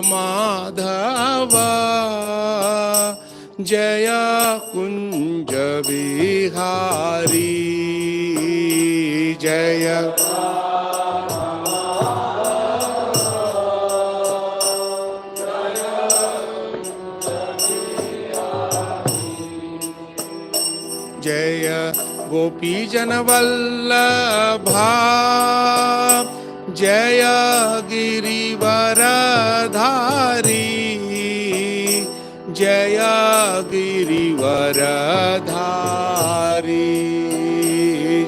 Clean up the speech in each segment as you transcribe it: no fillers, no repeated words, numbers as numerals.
माधव जय कुंज बिहारी जय जय गोपी जन वल्लभा जय गिरिवरधारी जय गिरिवरधारी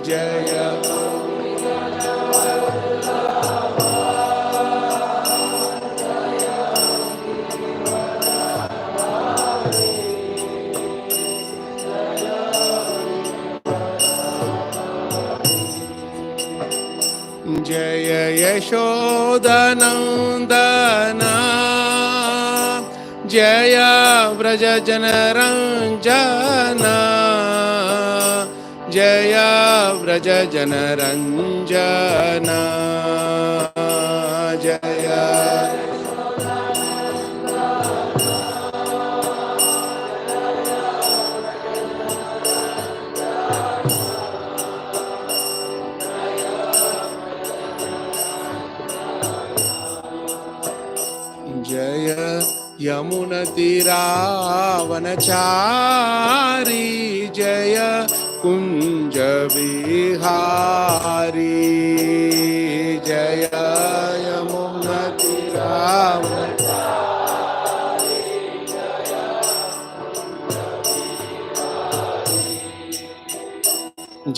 जय जय यशोदनंदना जय व्रज जनरंजना जय व्रज जनरंजना जय जय यमुनतीरावनचारी जय कुंज बिहारी जय यमुनतीरावनचारी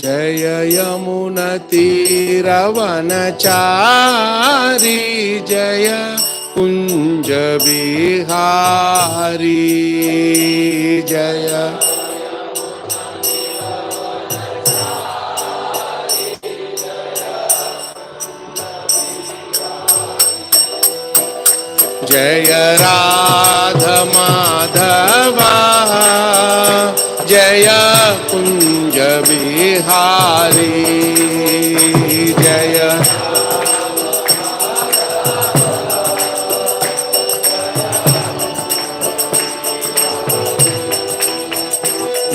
जय यमुनतीरावनचारी जय कुंज बिहारी जय जय राधा माधव जय कुंज बिहारी जय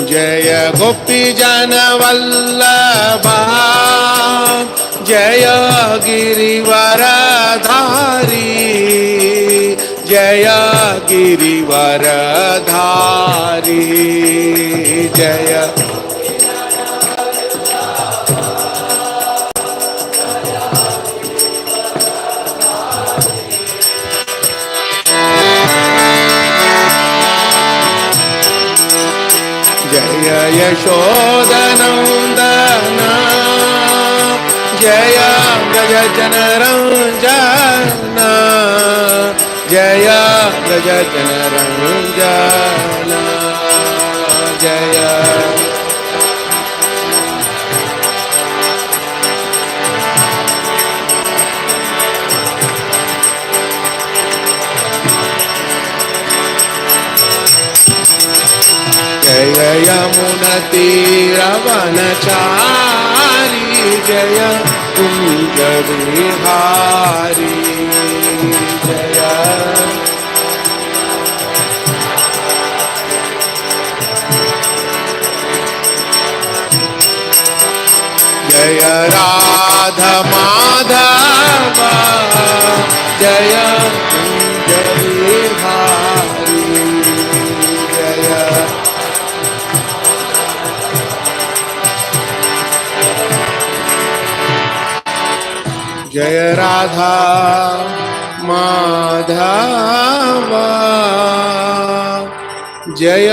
जय गोपी जन वल्लभा जय गिरिवरधारी जय गिरिवरधारी जय जय यशोदनंदना जय व्रज जनरंजना जय व्रज जनरंजना जय जय यमुनतीरावनचारी जय कुंज बिहारी जय जय राधा माधव जय कुंज बिहारी जय जय राधा माधव जय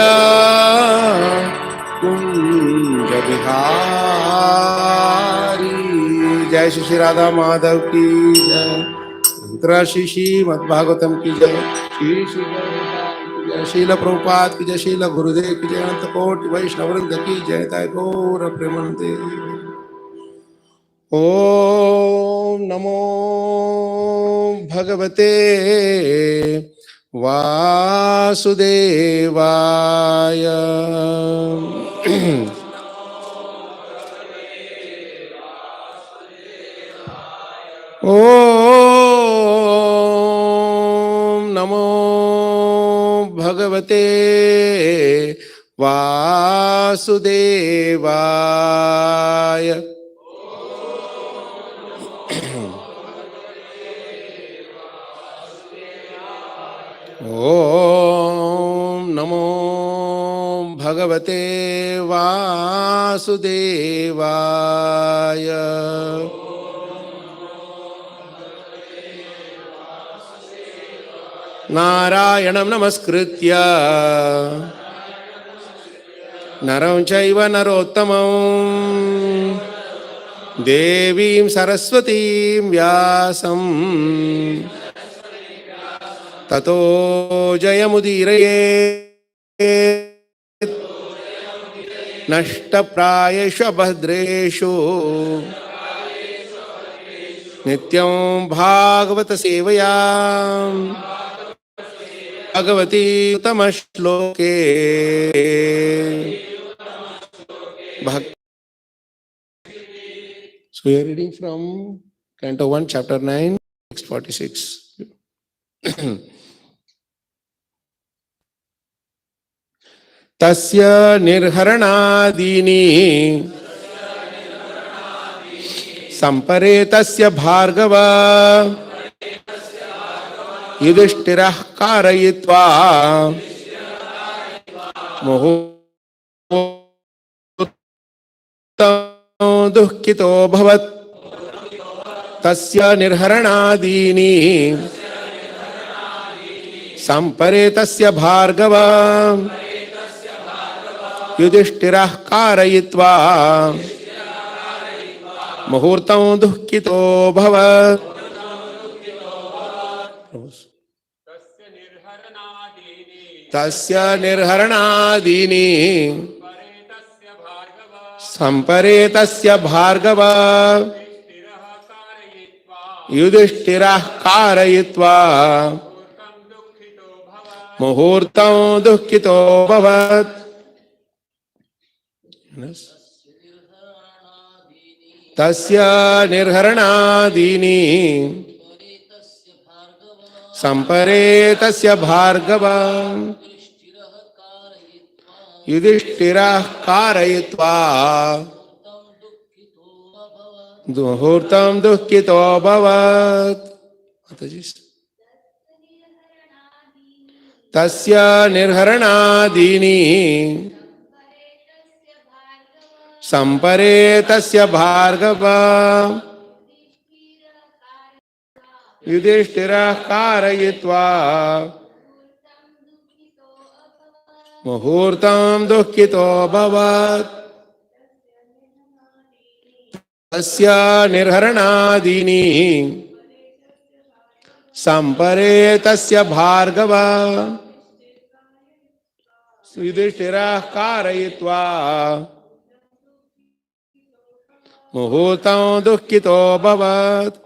कुंज बिहारी जय श्री राधा माधव की जय श्री श्रीमद्भागवतम की जय श्री श्री जय शील प्रभुपाद की जय शील गुरुदेव की जय अनंत कोटि वैष्णव वृंद की जय जय गौर प्रेमानंदे ओम नमो भगवते वासुदेवाय ओम नमो भगवते वासुदेवाय। ओम नमो भगवते वासुदेवाय। नारायणं नमस्कृत्य नरं चैव नरोत्तमं देवीं सरस्वतीं व्यासं ततो जयमुदीरयेत् नष्टप्रायेषु भद्रेषु नित्यं भागवत सेवया Bhagwati उत्तमश्लोके So we are reading from Canto 1, Chapter 9, text 46. Tasya nirharanadini samparetasya bhargava yudhishthirah कारयित्वा मुहूर्तं दुःखितो भवत्। तस्य निर्हरणादीनि सम्परेतस्य भार्गव युधिष्ठिरः कारयित्वा मुहूर्तं दुःखितो भवत्। तस्य निर्हरणादीनि सम्परेतस्य भार्गव युधिष्ठिरः कारयित्वा मुहूर्तं दुःखितो भवत्। तस्य निर्हरणादीनि सम्परेतस्य भार्गव युधिष्ठिरः कारयित्वा मुहूर्तं दुःखितो भवत्। तस्य निर्हरणादीनि सम्परेतस्य भार्गव युधिष्ठिरः कारयित्वा मुहूर्तं दुःखितो भवत्। तस्य निर्हरणादीनि सम्परेतस्य भार्गव युधिष्ठिरः कारयित्वा मुहूर्तं दुःखितो भवत्।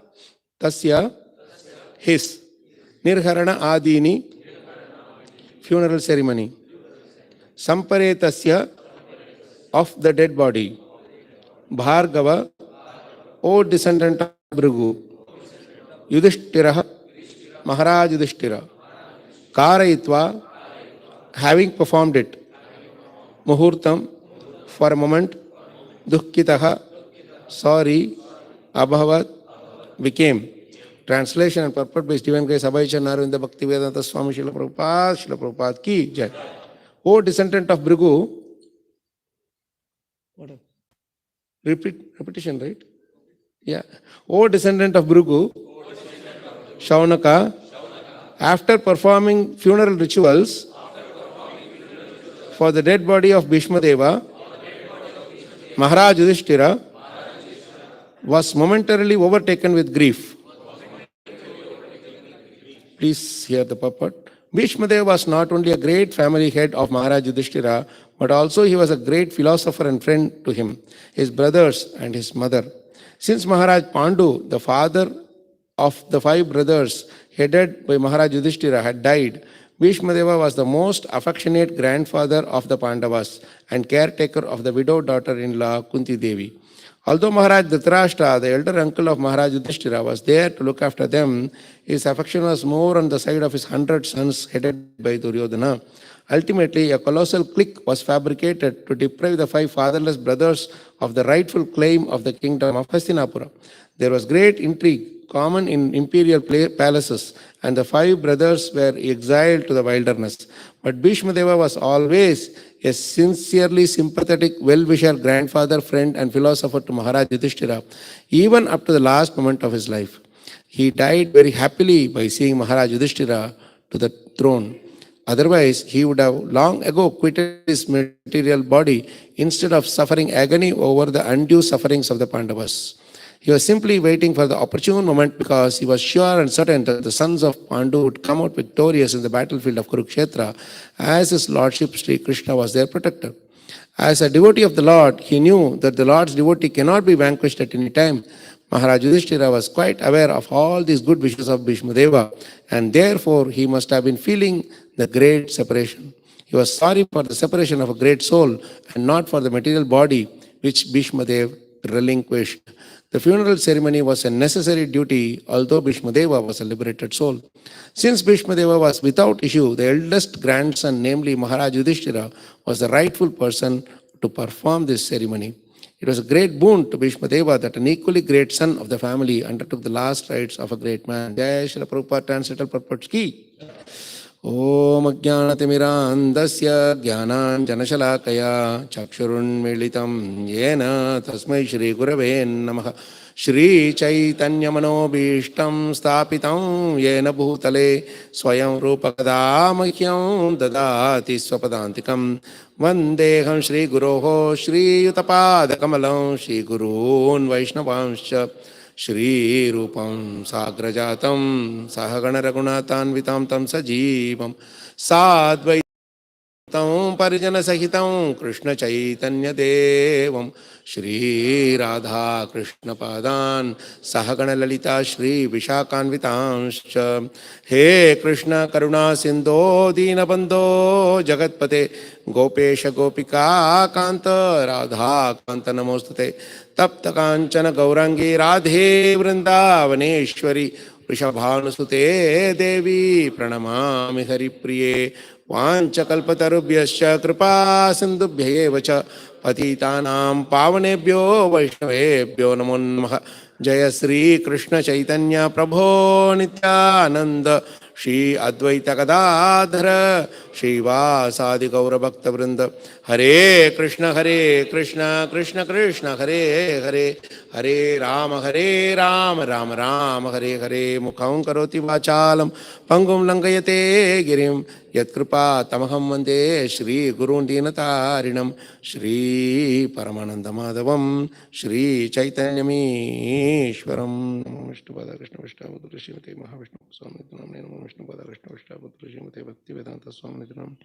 तस्य his nirharana adini funeral ceremony samparetasya of the dead body bhargava o descendant of Bhrigu Yudhishthira Maharaj Yudhishthira Karayitva having performed it muhurtam for a moment dukkitaha sorry abhavat became. Translation and purport by Divine Grace Abhay Channaru in the Bhakti Vedanta Swami Srila Prabhupada ki jai. O descendant of Bhrigu, repetition, right? Yeah. O descendant of Bhrigu, Shaunaka, after performing funeral rituals for the dead body of Bhishma Deva, Maharaj Yudhishthira was momentarily overtaken with grief. Please hear the purport. Bhishma Deva was not only a great family head of Maharaj Yudhishthira, but also he was a great philosopher and friend to him, his brothers and his mother. Since Maharaj Pandu, the father of the 5 brothers headed by Maharaj Yudhishthira, had died, Bhishma Deva was the most affectionate grandfather of the Pandavas and caretaker of the widowed daughter-in-law Kunti Devi. Although Maharaj Dhritarashtra, the elder uncle of Maharaj Yudhishthira, was there to look after them, his affection was more on the side of his 100 sons headed by Duryodhana. Ultimately, a colossal clique was fabricated to deprive the 5 fatherless brothers of the rightful claim of the kingdom of Hastinapura. There was great intrigue common in imperial palaces, and the 5 brothers were exiled to the wilderness. But Bhishma Deva was always a sincerely sympathetic, well-wisher grandfather, friend, and philosopher to Maharaj Yudhishthira, even up to the last moment of his life. He died very happily by seeing Maharaj Yudhishthira to the throne. Otherwise, he would have long ago quitted his material body instead of suffering agony over the undue sufferings of the Pandavas. He was simply waiting for the opportune moment because he was sure and certain that the sons of Pandu would come out victorious in the battlefield of Kurukshetra, as his lordship Sri Krishna was their protector. As a devotee of the Lord, he knew that the Lord's devotee cannot be vanquished at any time. Maharaj Yudhishthira was quite aware of all these good wishes of Bhishma Deva, and therefore he must have been feeling the great separation. He was sorry for the separation of a great soul and not for the material body which Bhishma Deva relinquished. The funeral ceremony was a necessary duty, although Bhishma Deva was a liberated soul. Since Bhishma Deva was without issue, the eldest grandson, namely Maharaj Yudhishthira, was the rightful person to perform this ceremony. It was a great boon to Bhishma Deva that an equally great son of the family undertook the last rites of a great man. Jai Srila Prabhupada translated purports ki. Om Ajnanatimirandasya Jnananjanashalakaya Chakshurunmilitam Yena Tasmai Shri Gurave Namaha Shri Chaitanya Manobhishtam Stapitam Yena Bhutale Swayam Rupakadamahyam Dadati Swapadantikam Vandeham Shri Guroho Shri Yutapada Kamalam Shri Gurun Vaishnavanscha Shri Rupam Sagrajatam Sahagana Raghunathanvitam Tam Sajivam Sadvaitam Parijana Sahitam Krishna Chaitanya Devam Shri Radha Krishna Padan Sahagana Lalita Shri Vishakanvitanscha He Krishna Karuna Sindho Dinabandho Jagatpate Gopesha Gopika Kanta Radha Kanta Namostate Tapta Kanchana Gaurangi Radhe Vrindavaneshwari Vrishabhanusute Devi Pranamami Haripriye Vanchakalpatarubhyascha Kripa Sindhubhyev cha Patitanam Pavanebhyo Vaishnavebhyo Namo Namaha Jaya Sri Krishna Chaitanya Prabho Nityananda Shri Advaita Gadadhara Shri Vasadi Gaura Bhakta Vrinda Hare Krishna Krishna Krishna Hare Hare Hare Rama Rama Rama Hare Hare Mukham Karoti Vachalam Pangum Langayate Girim Yat Kripa Tamaham Vande Shri Gurun Dinatarinam Shri Paramananda Madhavam Shri Chaitanyamishwaram Namo Vishnu Pada Krishna Vishnu Srimate Mahavishnu Swami Namne Namo Vishnu Pada Krishna Vishnu Srimate Bhakti Vedanta Swami Nam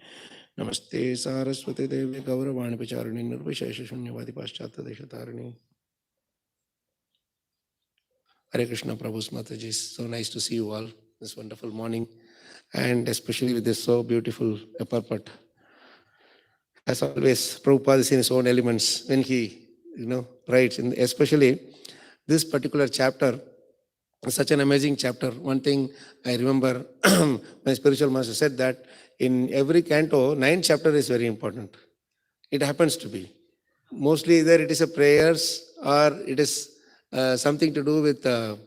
Namaste Saraswati Devi Gauravani Pacharani Nirvishesha Shunyavadi Paschata Deshatarani. Hare Krishna Prabhu's Mataji. So nice to see you all this wonderful morning, and especially with this so beautiful purport. As always, Prabhupada is in his own elements when he, writes, and especially this particular chapter, such an amazing chapter. One thing I remember, my spiritual master said that in every canto, 9th chapter is very important. It happens to be. Mostly either it is a prayers or it is something to do with a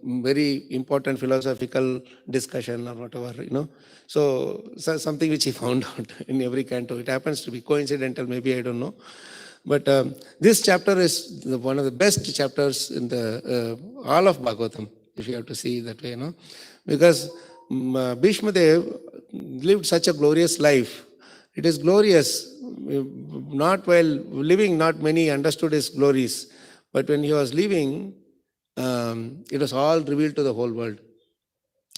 very important philosophical discussion or whatever, So something which he found out in every canto. It happens to be coincidental, maybe, I don't know. But this chapter is one of the best chapters in the all of Bhagavatam, if you have to see it that way, Because Bhishma Dev lived such a glorious life. It is glorious. Not while living, not many understood his glories. But when he was leaving, it was all revealed to the whole world.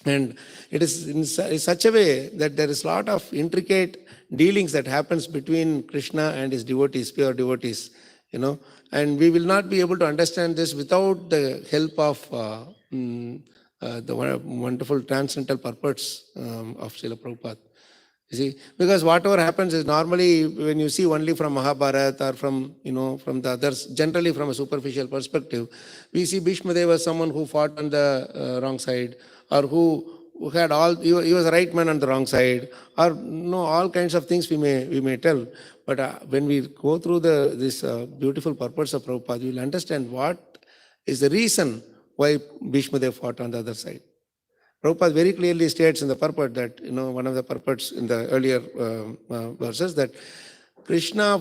And it is in such a way that there is a lot of intricate dealings that happens between Krishna and his devotees, pure devotees, And we will not be able to understand this without the help of the wonderful transcendental purports of Srila Prabhupada. You see, because whatever happens is normally when you see only from Mahabharata or from, from the others, generally from a superficial perspective, we see Bhishma Deva as someone who fought on the wrong side, or who had he was a right man on the wrong side, or all kinds of things we may tell. But when we go through this beautiful purpose of Prabhupada, we will understand what is the reason why Bhishma Deva fought on the other side. Prabhupada very clearly states in the purport that, one of the purports in the earlier verses, that Krishna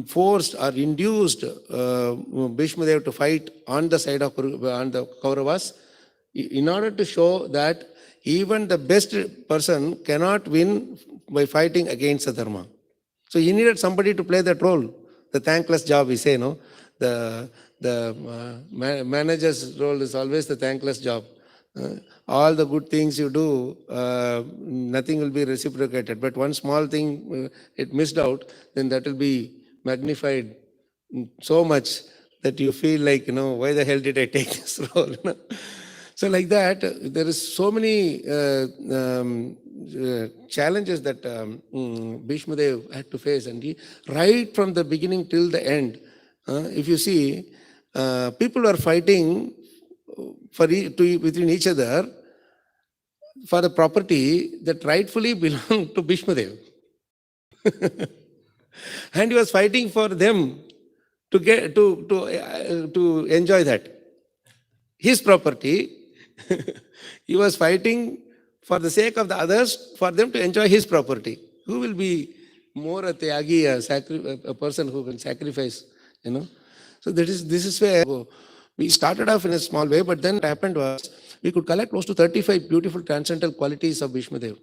forced or induced Bhishma Deva to fight on the side of on the Kauravas in order to show that even the best person cannot win by fighting against the dharma. So he needed somebody to play that role, the thankless job, we say, no? The manager's role is always the thankless job. All the good things you do, nothing will be reciprocated. But one small thing it missed out, then that will be magnified so much that you feel like, why the hell did I take this role? So like that, there is so many challenges that Bhishma Dev had to face. And right from the beginning till the end, if you see, people are fighting within each other for the property that rightfully belonged to Bhishma Dev. And he was fighting for them to get to enjoy that. His property, he was fighting for the sake of the others, for them to enjoy his property. Who will be more a tyagi, a person who can sacrifice, So this is where we started off in a small way, but then what happened was we could collect close to 35 beautiful transcendental qualities of Bhishma Dev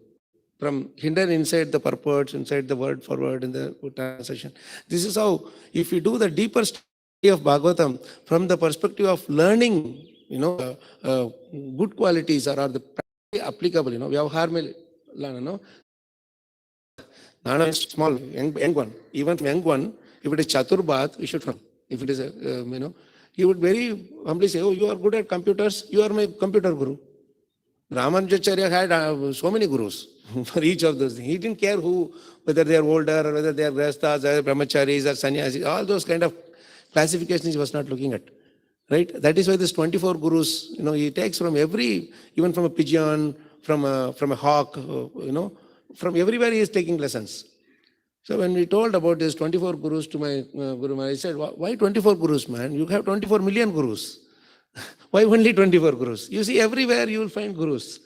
from hidden inside the purports, inside the word for word in the translation. This is how, if we do the deeper study of Bhagavatam from the perspective of learning, good qualities are the applicable, Vyavhar mein lana, no? Nana is small, young one. Even young one, if it is Chaturbhat, we should know. If it is, he would very humbly say, oh, you are good at computers, you are my computer guru. Ramanujacharya had so many gurus for each of those things. He didn't care whether they are older or whether they are grastas or brahmacharis or sannyasis, all those kind of classifications he was not looking at. Right? That is why this 24 gurus, he takes from even from a pigeon, from a hawk, from everywhere he is taking lessons. So when we told about this 24 gurus to my Guru Maharaj, I said, why 24 gurus, man? You have 24 million gurus. Why only 24 gurus? You see, everywhere you will find gurus.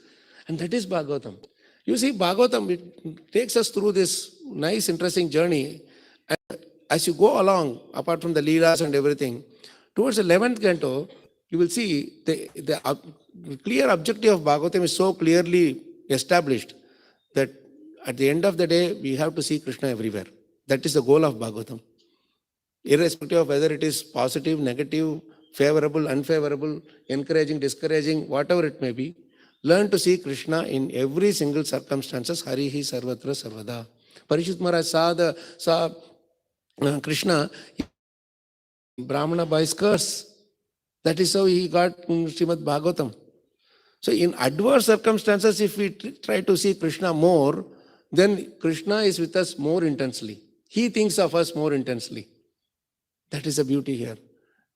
And that is Bhagavatam. You see, Bhagavatam, it takes us through this nice, interesting journey. And as you go along, apart from the Leelas and everything, towards the 11th canto, you will see the clear objective of Bhagavatam is so clearly established that at the end of the day, we have to see Krishna everywhere. That is the goal of Bhagavatam. Irrespective of whether it is positive, negative, favorable, unfavorable, encouraging, discouraging, whatever it may be, learn to see Krishna in every single circumstances. Harihi sarvatra sarvada. Parishut Maharaj saw Krishna Brahmana boy's curse. That is how he got Srimad Bhagavatam. So in adverse circumstances, if we try to see Krishna more, then Krishna is with us more intensely. He thinks of us more intensely. That is the beauty here.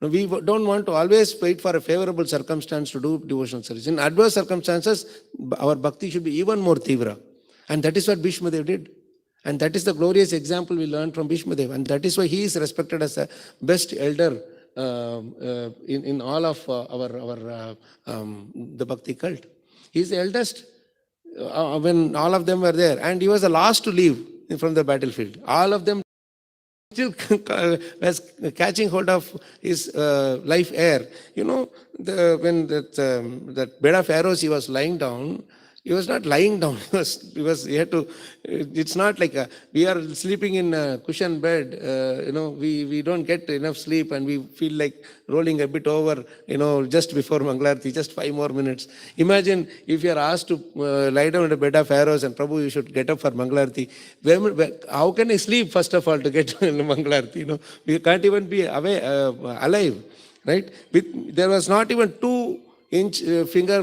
Now, we don't want to always wait for a favorable circumstance to do devotional service. In adverse circumstances, our bhakti should be even more tivra. And that is what Bhishma Dev did. And that is the glorious example we learned from Bhishma Dev. And that is why he is respected as the best elder in all of the bhakti cult. He is the eldest when all of them were there. And he was the last to leave from the battlefield. All of them still was catching hold of his life air. When that bed of arrows he was lying down, he was not lying down. He had to. It's not like we are sleeping in a cushion bed. We don't get enough sleep and we feel like rolling a bit over. Just before Mangalarti, just 5 more minutes. Imagine if you are asked to lie down in a bed of arrows and Prabhu, you should get up for Mangalarti. How can I sleep first of all to get to Mangalarti? We can't even be alive, right? There was not even 2 inch finger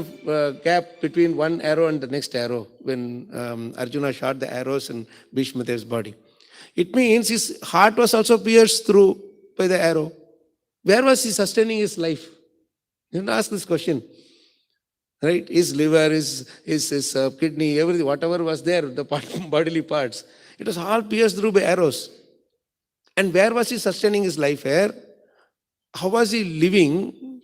gap between one arrow and the next arrow when Arjuna shot the arrows in Bhishma Dev's body. It means his heart was also pierced through by the arrow. Where was he sustaining his life? You have to ask this question. Right? His liver, his kidney, everything, whatever was there, the bodily parts, it was all pierced through by arrows. And where was he sustaining his life here? How was he living?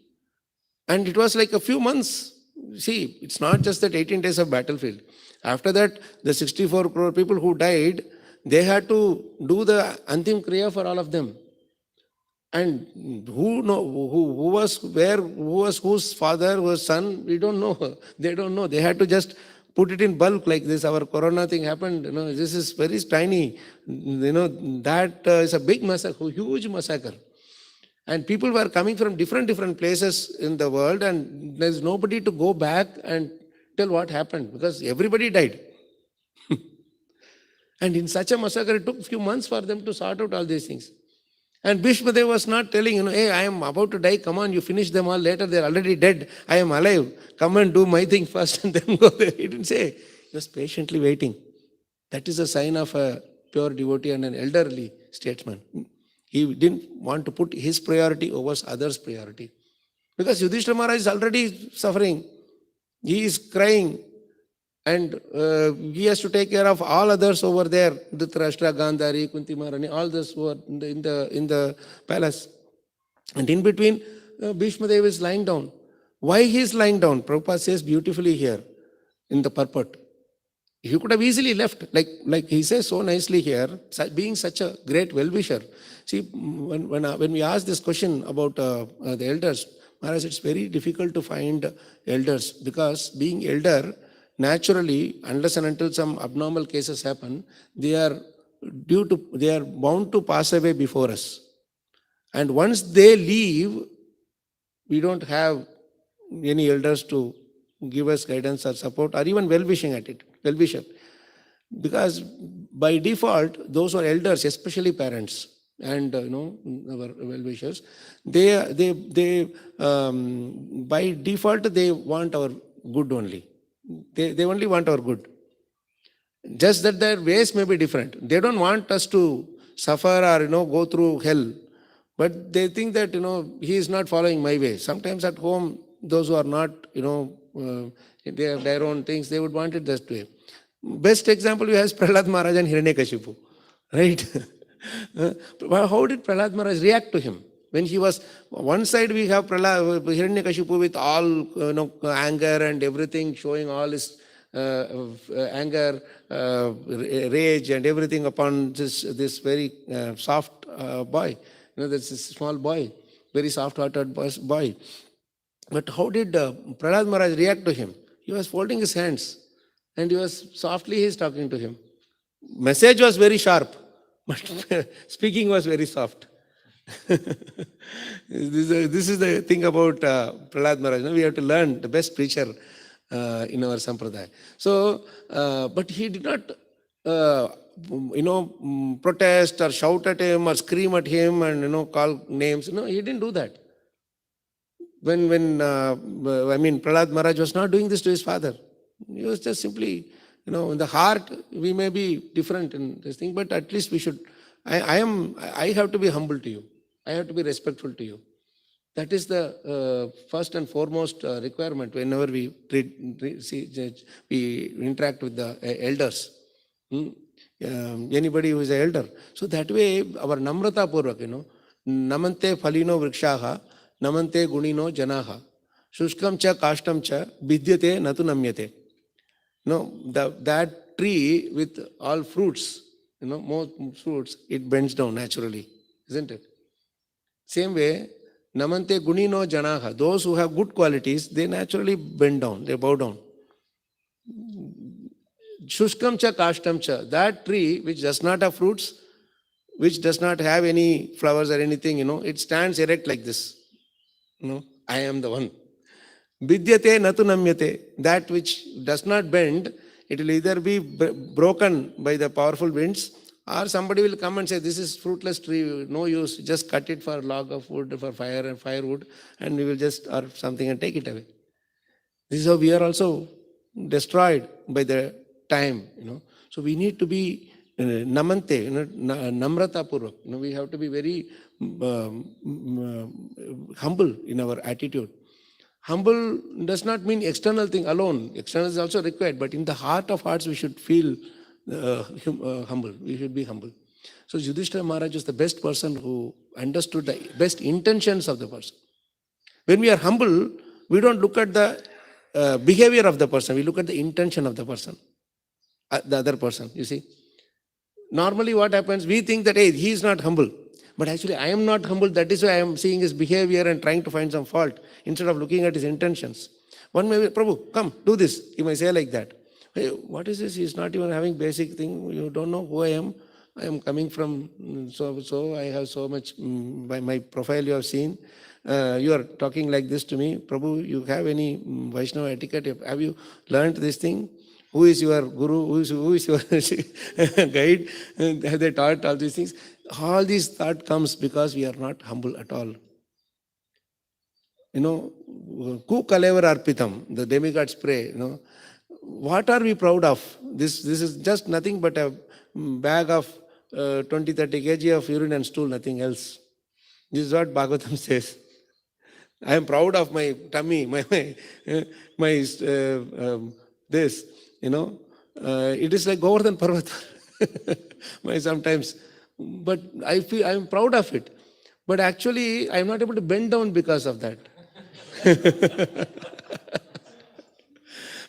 And it was like a few months. See, it's not just that 18 days of battlefield. After that, the 64 crore people who died, they had to do the Antim Kriya for all of them. And who was where, who was whose father, whose son, we don't know. They don't know. They had to just put it in bulk like this. Our corona thing happened. This is very tiny. That is a big massacre, huge massacre. And people were coming from different places in the world, and there's nobody to go back and tell what happened because everybody died. And in such a massacre, it took a few months for them to sort out all these things. And Bhishma Dev was not telling, hey, I am about to die, come on, you finish them all later, they're already dead, I am alive, come and do my thing first and then go there. He didn't say, he was patiently waiting. That is a sign of a pure devotee and an elderly statesman. He didn't want to put his priority over others' priority. Because Yudhishthira Maharaj is already suffering. He is crying. And he has to take care of all others over there, Dhritarashtra, Gandhari, Kunti Maharani, all those who are in the palace. And in between, Bhishma Dev is lying down. Why he is lying down? Prabhupada says beautifully here in the purport. He could have easily left, like he says so nicely here, being such a great well-wisher. See, when we ask this question about the elders, Maharaj, it's very difficult to find elders because being elder, naturally, unless and until some abnormal cases happen, they are bound to pass away before us. And once they leave, we don't have any elders to give us guidance or support or even well-wisher. Because by default, those who are elders, especially parents and our well-wishers, they by default they want our good only. They only want our good. Just that their ways may be different. They don't want us to suffer or go through hell. But they think that he is not following my way. Sometimes at home, those who are not, they have their own things, they would want it that way. Best example we have is Prahlad Maharaj and Hiranyakashipu. Right? How did Prahlad Maharaj react to him? When he was, one side we have Hiranyakashipu with all anger and everything, showing all his anger, rage and everything upon this very soft boy. This small boy, very soft-hearted boy. But how did Prahlad Maharaj react to him? He was folding his hands and he was talking to him. Message was very sharp, but speaking was very soft. This is the thing about Prahlad Maharaj. We have to learn the best preacher in our sampradaya. So, but he did not, protest or shout at him or scream at him and call names. No, he didn't do that. When Prahlad Maharaj was not doing this to his father. He was just simply, in the heart we may be different in this thing, but at least we should. I have to be humble to you. I have to be respectful to you. That is the first and foremost requirement whenever we interact with the elders. Anybody who is an elder. So that way, our namrata purvak, namante phalino vrikshaha, namante gunino janaha, shushkam cha kashtam cha, vidyate natu namyate. That tree with all fruits, more fruits, it bends down naturally, isn't it? Same way, namante gunino janaha, those who have good qualities, they naturally bend down, they bow down. Shushkam cha kashtam cha, that tree which does not have fruits, which does not have any flowers or anything, it stands erect like this. I am the one. Vidyate natu namyate, that which does not bend, it will either be broken by the powerful winds, or somebody will come and say, this is fruitless tree, no use, just cut it for a log of wood, for fire and firewood, and we will just, or something, and take it away. This is how we are also destroyed by the time, So we need to be namante, namrata purvak. We have to be very humble in our attitude. Humble does not mean external thing alone. External is also required, but in the heart of hearts, we should feel humble. We should be humble. So Yudhishthira Maharaj is the best person who understood the best intentions of the person. When we are humble, we don't look at the behavior of the person. We look at the intention of the person, the other person, you see. Normally what happens, we think that, hey, he is not humble. But actually, I am not humble. That is why I am seeing his behavior and trying to find some fault instead of looking at his intentions. One may be, Prabhu, come, do this. He may say like that. Hey, what is this? He is not even having basic thing. You don't know who I am. I am coming from so. I have so much, by my profile you have seen. You are talking like this to me. Prabhu, you have any Vaishnava etiquette? Have you learned this thing? Who is your guru? Who is your guide? Have they taught all these things? All these thought comes because we are not humble at all. Ku kalevar arpitam, the demigods pray, what are we proud of? This is just nothing but a bag of 20-30 kg of urine and stool, nothing else. This is what Bhagavatam says. I am proud of my tummy, my this, it is like Govardhan Parvat. Sometimes, but I feel I am proud of it. But actually, I am not able to bend down because of that.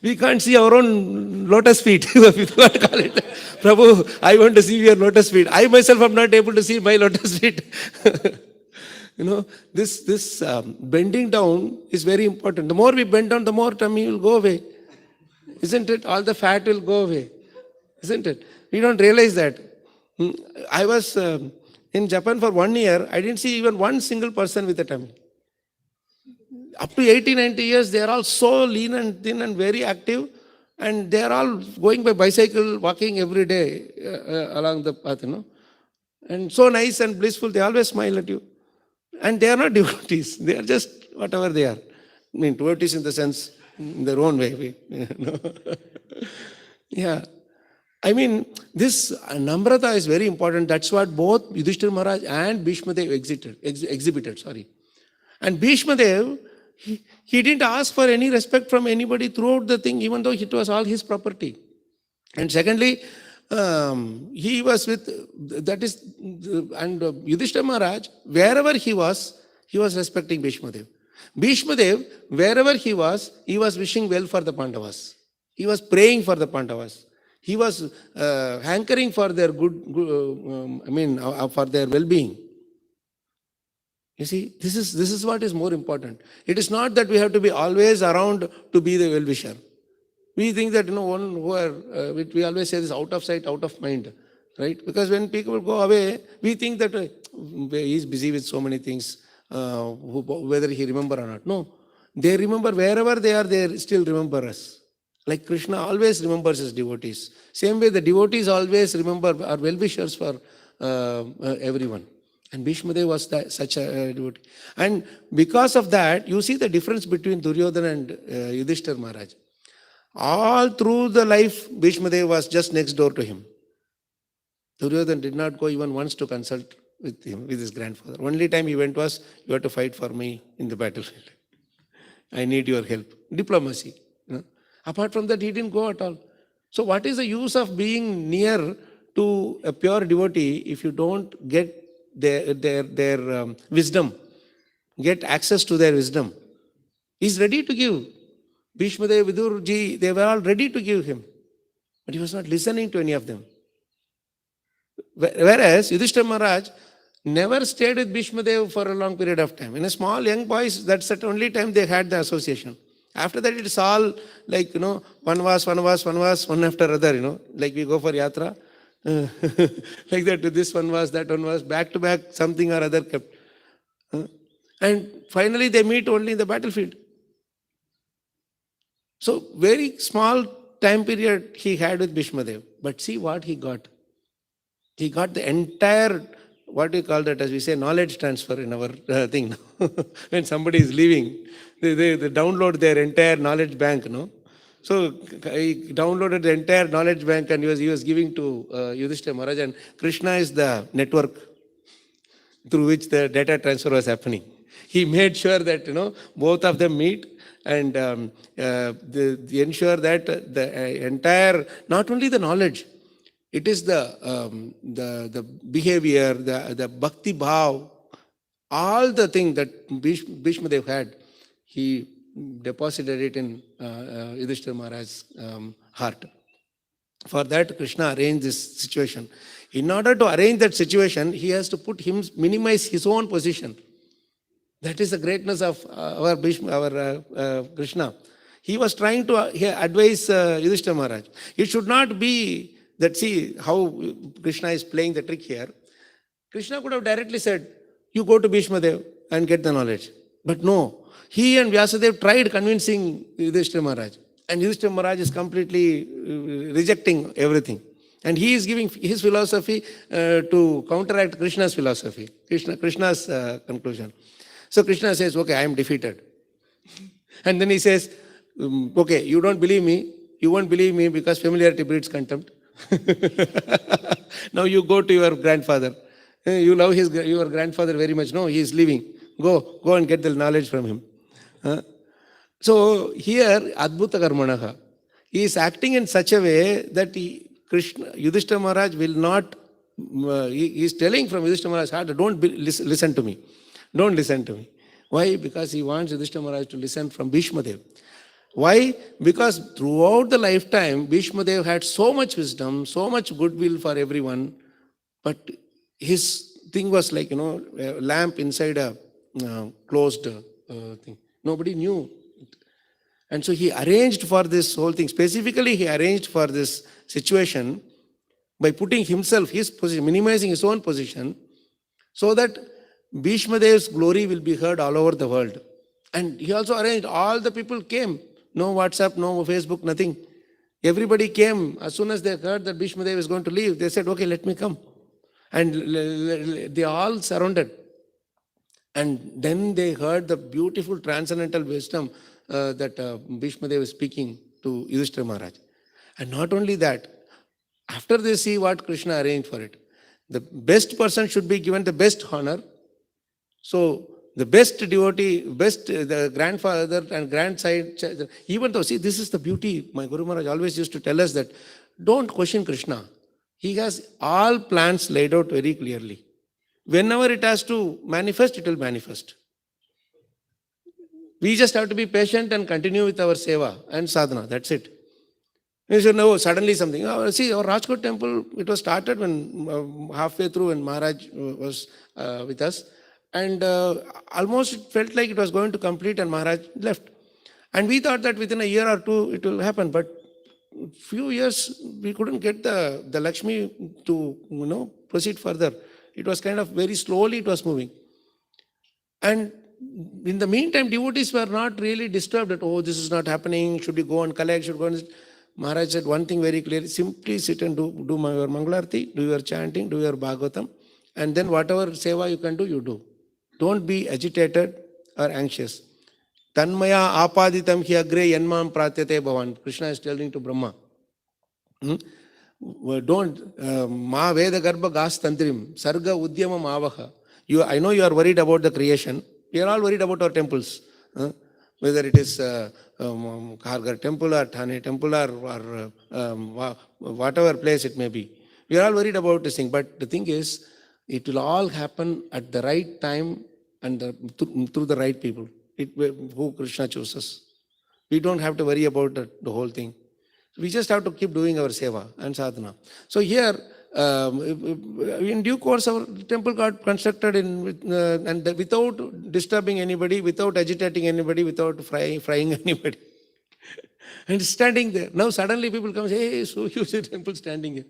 We can't see our own lotus feet. We can't call it. Prabhu, I want to see your lotus feet. I myself am not able to see my lotus feet. This bending down is very important. The more we bend down, the more tummy will go away. Isn't it? All the fat will go away. Isn't it? We don't realize that. I was in Japan for 1 year. I didn't see even one single person with a tummy. Up to 80, 90 years, they are all so lean and thin and very active. And they are all going by bicycle, walking every day along the path, And so nice and blissful. They always smile at you. And they are not devotees. They are just whatever they are. I mean, devotees in the sense, in their own way. Yeah. I mean, this Namrata is very important. That's what both Yudhishthira Maharaj and Bhishma Dev exhibited. And Bhishma Dev, he didn't ask for any respect from anybody throughout the thing, even though it was all his property. And secondly, he was with, and Yudhishthira Maharaj, wherever he was respecting Bhishma Dev. Bhishma Dev, wherever he was wishing well for the Pandavas. He was praying for the Pandavas. He was hankering for their for their well-being. You see, this is what is more important. It is not that we have to be always around to be the well-wisher. We think that, one who are, we always say this, out of sight, out of mind, right? Because when people go away, we think that he is busy with so many things, whether he remember or not. No, they remember wherever they are, they still remember us. Like Krishna always remembers his devotees. Same way the devotees always remember, are well-wishers for everyone. And Bhishma Dev was such a devotee. And because of that, you see the difference between Duryodhana and Yudhishthira Maharaj. All through the life, Bhishma Dev was just next door to him. Duryodhana did not go even once to consult with him, with his grandfather. Only time he went was, you have to fight for me in the battlefield. I need your help. Diplomacy. Apart from that, he didn't go at all. So what is the use of being near to a pure devotee if you don't get their wisdom, get access to their wisdom? He's ready to give. Bhishma Dev, Vidurji, they were all ready to give him. But he was not listening to any of them. Whereas Yudhishthira Maharaj never stayed with Bhishma Dev for a long period of time. In a small young boys, that's the only time they had the association. After that, it's all like, one after other, like we go for yatra. Like that, this one was, that one was, back to back, something or other kept. And finally, they meet only in the battlefield. So, very small time period he had with Bhishma Dev. But see what he got. He got the entire what do you call that? As we say, knowledge transfer in our thing. When somebody is leaving, they download their entire knowledge bank, no? So he downloaded the entire knowledge bank and he was giving to Yudhishthira Maharaj, and Krishna is the network through which the data transfer was happening. He made sure that both of them meet and ensure that the entire, not only the knowledge, it is the behavior, the bhakti bhav, all the thing that Bhishma Dev had, he deposited it in Yudhishthira Maharaj's heart. For that, Krishna arranged this situation. In order to arrange that situation, he has to minimize his own position. That is the greatness of our Krishna. He was trying to advise Yudhishthira Maharaj. It should not be that, see how Krishna is playing the trick here. Krishna could have directly said, you go to Bhishma Dev and get the knowledge. But no, he and Vyasadev tried convincing Yudhishthira Maharaj. And Yudhishthira Maharaj is completely rejecting everything. And he is giving his philosophy to counteract Krishna's philosophy, Krishna's conclusion. So Krishna says, okay, I am defeated. And then he says, okay, you don't believe me. You won't believe me because familiarity breeds contempt. Now you go to your grandfather. You love your grandfather very much. No, he is leaving. Go and get the knowledge from him. So here, Adbhuta Karmanaha, he is acting in such a way that Yudhishthira Maharaj will not, he is telling from Yudhishthira Maharaj's heart, don't listen to me. Don't listen to me. Why? Because he wants Yudhishthira Maharaj to listen from Bhishma Dev. Why? Because throughout the lifetime, Bhishma Dev had so much wisdom, so much goodwill for everyone, but his thing was like, a lamp inside a closed thing. Nobody knew. And so he arranged for this whole thing. Specifically, he arranged for this situation by putting himself, his position, minimizing his own position, so that Bhishma Dev's glory will be heard all over the world. And he also arranged, all the people came. No WhatsApp, no Facebook, nothing. Everybody came. As soon as they heard that Bhishma Dev is going to leave, they said, okay, let me come. And they all surrounded. And then they heard the beautiful transcendental wisdom that Bhishma Dev is speaking to Yudhishthira Maharaj. And not only that, after they see what Krishna arranged for it, the best person should be given the best honor. So the best devotee, the grandfather and grandside, even though, see, this is the beauty. My Guru Maharaj always used to tell us that don't question Krishna. He has all plans laid out very clearly. Whenever it has to manifest, it will manifest. We just have to be patient and continue with our seva and sadhana. That's it. You should know suddenly something. See, our Rajkot temple, it was started when halfway through when Maharaj was with us. And almost it felt like it was going to complete and Maharaj left. And we thought that within a year or two it will happen. But few years we couldn't get the Lakshmi to proceed further. It was kind of very slowly it was moving. And in the meantime, devotees were not really disturbed that, oh, this is not happening. Should we go and collect? Should we go and... Maharaj said one thing very clearly, simply sit and do your Mangalarti, do your chanting, do your Bhagavatam, and then whatever seva you can do, you do. Don't be agitated or anxious. Tanmaya apaditam hi agre yanmam pratyate bhavan. Krishna is telling to Brahma. Don't ma veda garbha gas tantrim sarga udyamam avaha. I know you are worried about the creation. We are all worried about our temples. Whether it is Khargar temple or Thane temple or whatever place it may be. We are all worried about this thing. But the thing is, it will all happen at the right time and through the right people, who Krishna chooses. We don't have to worry about the whole thing. We just have to keep doing our seva and sadhana. So here, in due course, our temple got constructed and without disturbing anybody, without agitating anybody, without frying anybody. And standing there. Now suddenly people come and say, hey, so huge a temple standing here.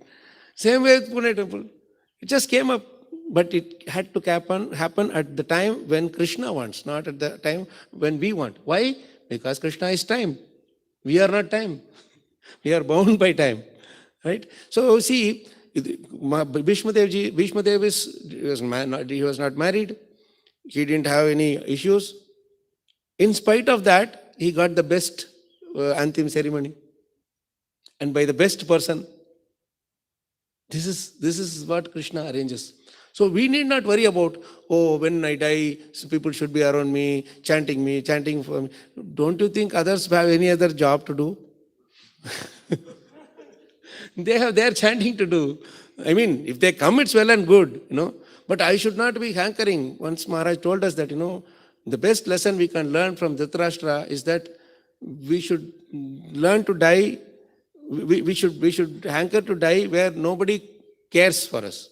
Same way with Pune temple. It just came up. But it had to happen at the time when Krishna wants, not at the time when we want. Why? Because Krishna is time. We are not time. We are bound by time. Right? So see, Bhishma Dev he was not married. He didn't have any issues. In spite of that, he got the best Antim ceremony. And by the best person. This is what Krishna arranges. So we need not worry about, oh, when I die, people should be around me, chanting for me. Don't you think others have any other job to do? They have their chanting to do. I mean, if they come, it's well and good, But I should not be hankering. Once Maharaj told us that, the best lesson we can learn from Dhritarashtra is that we should learn to die. We should hanker to die where nobody cares for us.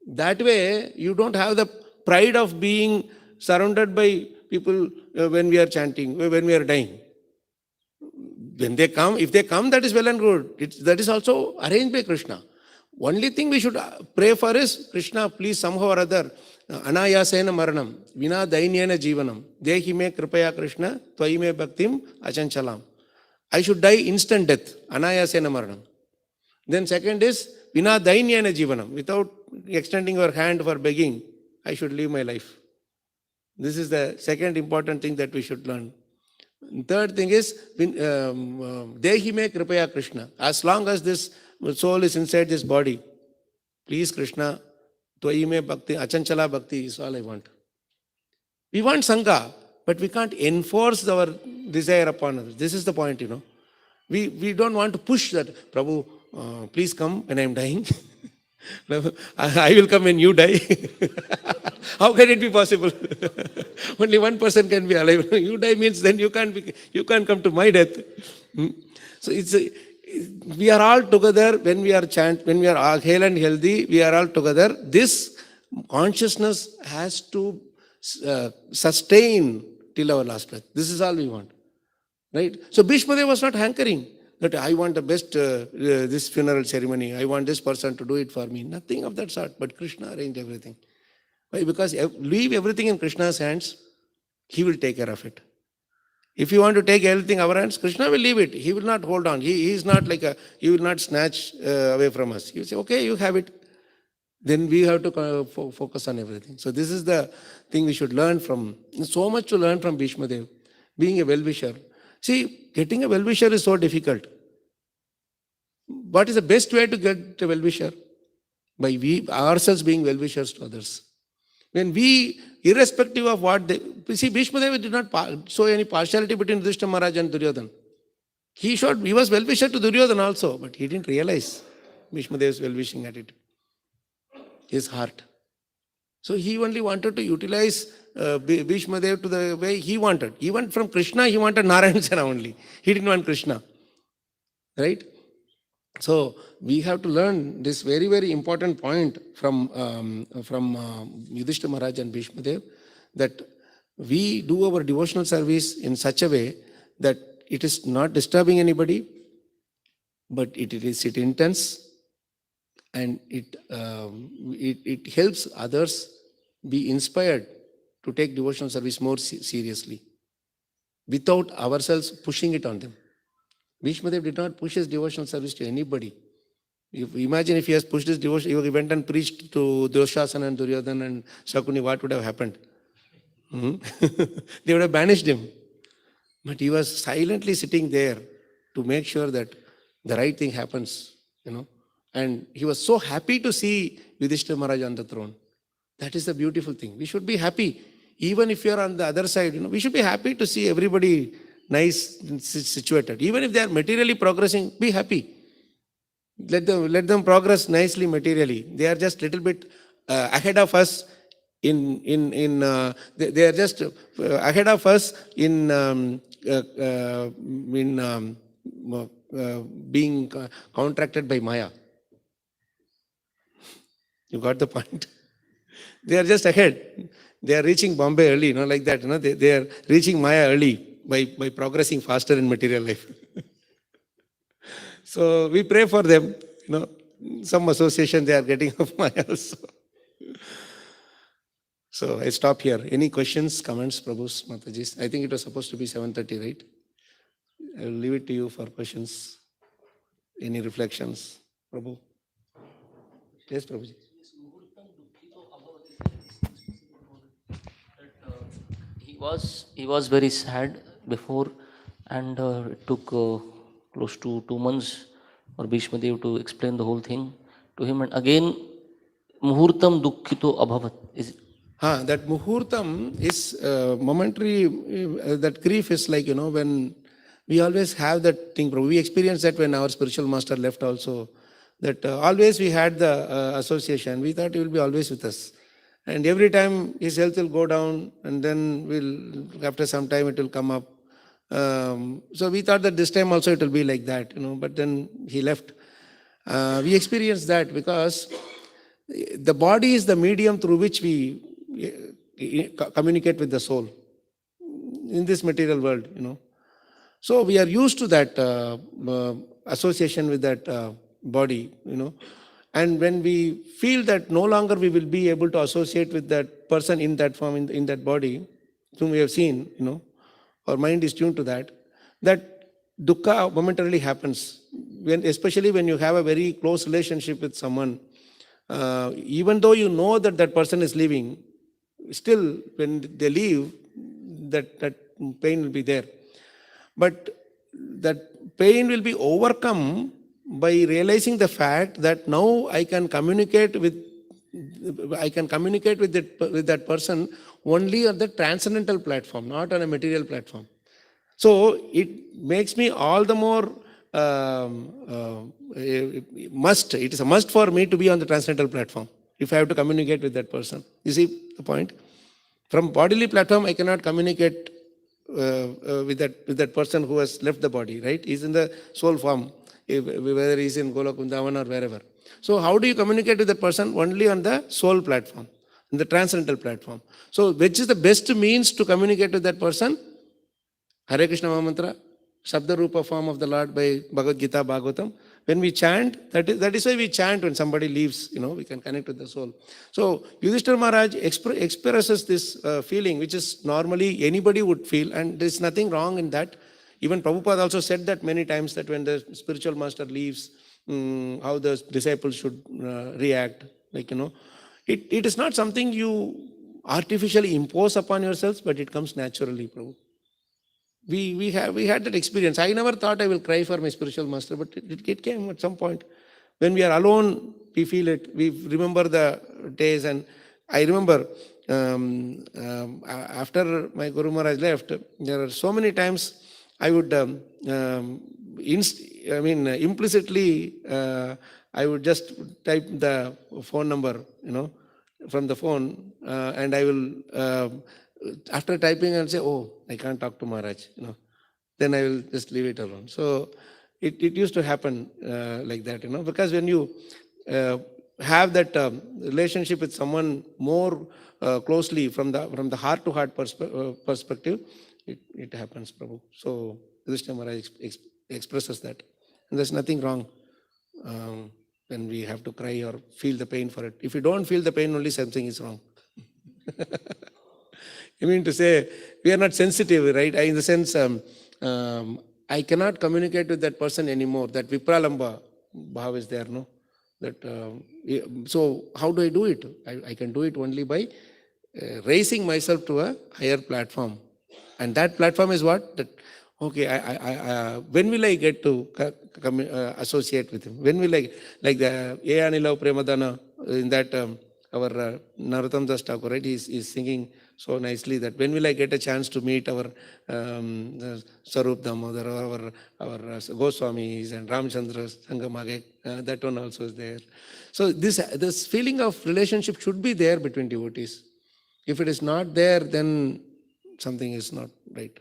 That way, you don't have the pride of being surrounded by people when we are chanting, when we are dying. When they come, if they come, that is well and good. That is also arranged by Krishna. Only thing we should pray for is, Krishna, please somehow or other, anayasena maranam, vina dainyena jivanam, dehi me kripaya Krishna, tvai me bhaktim achanchalam. I should die instant death, anayasena maranam. Then second is, vina dainyena jivanam, without extending your hand for begging, I should live my life. This is the second important thing that we should learn. Third thing is, dehi me kripaya Krishna. As long as this soul is inside this body, please Krishna, tvai me bhakti, achanchala bhakti is all I want. We want Sangha, but we can't enforce our desire upon others. This is the point, We don't want to push that, Prabhu, please come when I am dying. I will come when you die. How can it be possible? Only one person can be alive. You die means then you can't come to my death. So we are all together when we are hale and healthy. We are all together. This consciousness has to sustain till our last breath. This is all we want, right? So Bhishma Dev was not hankering that I want the best this funeral ceremony. I want this person to do it for me. Nothing of that sort. But Krishna arranged everything. Why? Because leave everything in Krishna's hands. He will take care of it. If you want to take everything in our hands, Krishna will leave it. He will not hold on. He is not like he will not snatch away from us. He will say, okay, you have it. Then we have to focus on everything. So this is the thing we should learn from. So much to learn from Bhishma Dev. Being a well-wisher. See, getting a well-wisher is so difficult. What is the best way to get a well-wisher? By we ourselves being well-wishers to others. When we, irrespective of what they... See, Bhishma Dev did not show any partiality between Yudhishthira Maharaj and Duryodhana. He was well-wisher to Duryodhana also, but he didn't realize Bhishma Dev's well-wishing attitude. His heart. So he only wanted to utilize Bhishma Dev to the way he wanted. Even from Krishna, he wanted Narayana only. He didn't want Krishna. Right? So we have to learn this very, very important point from Yudhishthira Maharaj and Bhishma Dev, that we do our devotional service in such a way that it is not disturbing anybody, but it intends, and it helps others be inspired to take devotional service more seriously without ourselves pushing it on them. Bhishma Dev did not push his devotional service to anybody. Imagine if he has pushed his devotion, he went and preached to Dushasana and Duryodhana and Shakuni, what would have happened? They would have banished him. But he was silently sitting there to make sure that the right thing happens, And he was so happy to see Yudhishthira Maharaj on the throne. That is the beautiful thing. We should be happy. Even if you are on the other side, we should be happy to see everybody nice situated. Even if they are materially progressing, be happy. Let them progress nicely materially. They are just little bit ahead of us they are just ahead of us in being contracted by Maya. You got the point? They are just ahead. They are reaching Bombay early, like that. They are reaching Maya early by progressing faster in material life. So we pray for them. Some association they are getting of Maya also. So I stop here. Any questions, comments, Prabhus, Matajis? I think it was supposed to be 7:30, right? I will leave it to you for questions. Any reflections, Prabhu? Yes, Prabhuji. He was very sad before, and it took close to 2 months for Bhishma Dev to explain the whole thing to him. And again, muhurtam dukkhito abhavat. Is That muhurtam is momentary. That grief is like, when we always have that thing, Prabhu. We experienced that when our spiritual master left also. That always we had the association. We thought he will be always with us. And every time his health will go down, and then after some time it will come up. So we thought that this time also it will be like that, but then he left. We experienced that because the body is the medium through which we communicate with the soul in this material world, So we are used to that association with that body, And when we feel that no longer we will be able to associate with that person in that form, in that body, whom we have seen, our mind is tuned to that, that dukkha momentarily happens. Especially when you have a very close relationship with someone, even though you know that that person is leaving, still when they leave, that pain will be there. But that pain will be overcome by realizing the fact that now I can communicate with that person only on the transcendental platform, not on a material platform. So it makes me all the more it is a must for me to be on the transcendental platform if I have to communicate with that person. You see the point? From bodily platform, I cannot communicate with that person who has left the body, right? He's in the soul form, whether he's in Golok, Vrindavan or wherever. So how do you communicate with that person? Only on the soul platform, in the transcendental platform. So which is the best means to communicate with that person? Hare Krishna Mahamantra, Shabda Rupa form of the Lord by Bhagavad Gita, Bhagavatam. When we chant, that is why we chant when somebody leaves, we can connect with the soul. So Yudhishthira Maharaj expresses this feeling, which is normally anybody would feel, and there's nothing wrong in that. Even Prabhupada also said that many times, that when the spiritual master leaves, how the disciples should react. It is not something you artificially impose upon yourselves, but it comes naturally, Prabhu. We had that experience. I never thought I will cry for my spiritual master, but it came at some point. When we are alone, we feel it. We remember the days, and I remember after my Guru Maharaj left, there are so many times I would implicitly I would just type the phone number, from the phone, and I will. After typing, I'll say, oh, I can't talk to Maharaj, then I will just leave it alone. So it used to happen like that, because when you have that relationship with someone more closely from the heart to heart perspective, it happens, Prabhu. So Yudhishthira Maharaj expresses that. And there's nothing wrong when we have to cry or feel the pain for it. If you don't feel the pain, only something is wrong. You mean to say we are not sensitive, right? In the sense, I cannot communicate with that person anymore. That Vipralamba bhav is there, no? So how do I do it? I can do it only by raising myself to a higher platform. And that platform is what? That, okay, when will I get to associate with him? When will I, like the Eyanila Premadana, in that our Narottam Das Thakur, right? He's singing so nicely that when will I get a chance to meet our Sarup Damodar, our Goswamis and Ramchandra Sangamage, that one also is there. So this feeling of relationship should be there between devotees. If it is not there, then something is not right.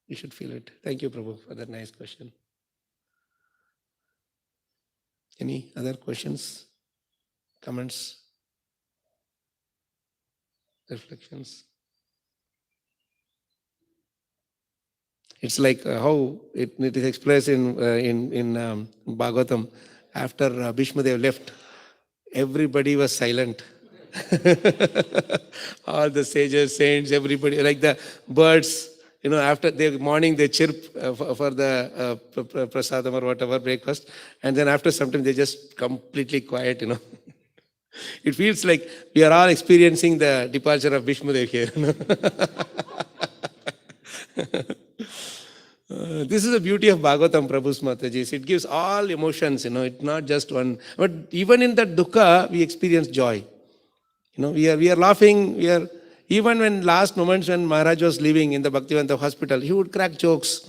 You should feel it. Thank you, Prabhu, for that nice question. Any other questions, comments, reflections? It's like how it is expressed in Bhagavatam. After Bhishma Dev left, everybody was silent. All the sages, saints, everybody, like the birds, after the morning they chirp for the prasadam or whatever, breakfast. And then after some time they just completely quiet. It feels like we are all experiencing the departure of Bhishmadev here. This is the beauty of Bhagavatam, Prabhu's Mataji. It gives all emotions, it's not just one. But even in that dukkha, we experience joy. We are laughing. Even when last moments when Maharaj was living in the Bhaktivedanta hospital, he would crack jokes.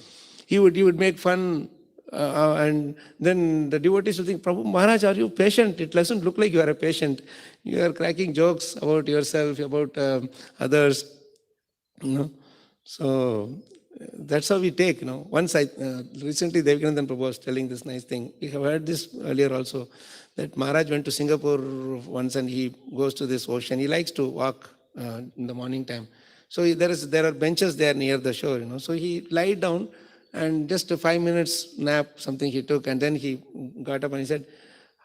He would make fun. And then the devotees would think, Prabhu, Maharaj, are you patient? It doesn't look like you are a patient. You are cracking jokes about yourself, about others. So that's how we take. Once recently Devakinandan Prabhu was telling this nice thing. We have heard this earlier also, that Maharaj went to Singapore once and he goes to this ocean. He likes to walk in the morning time. So there are benches there near the shore. So he lied down and just a 5 minutes nap, something he took, and then he got up and he said,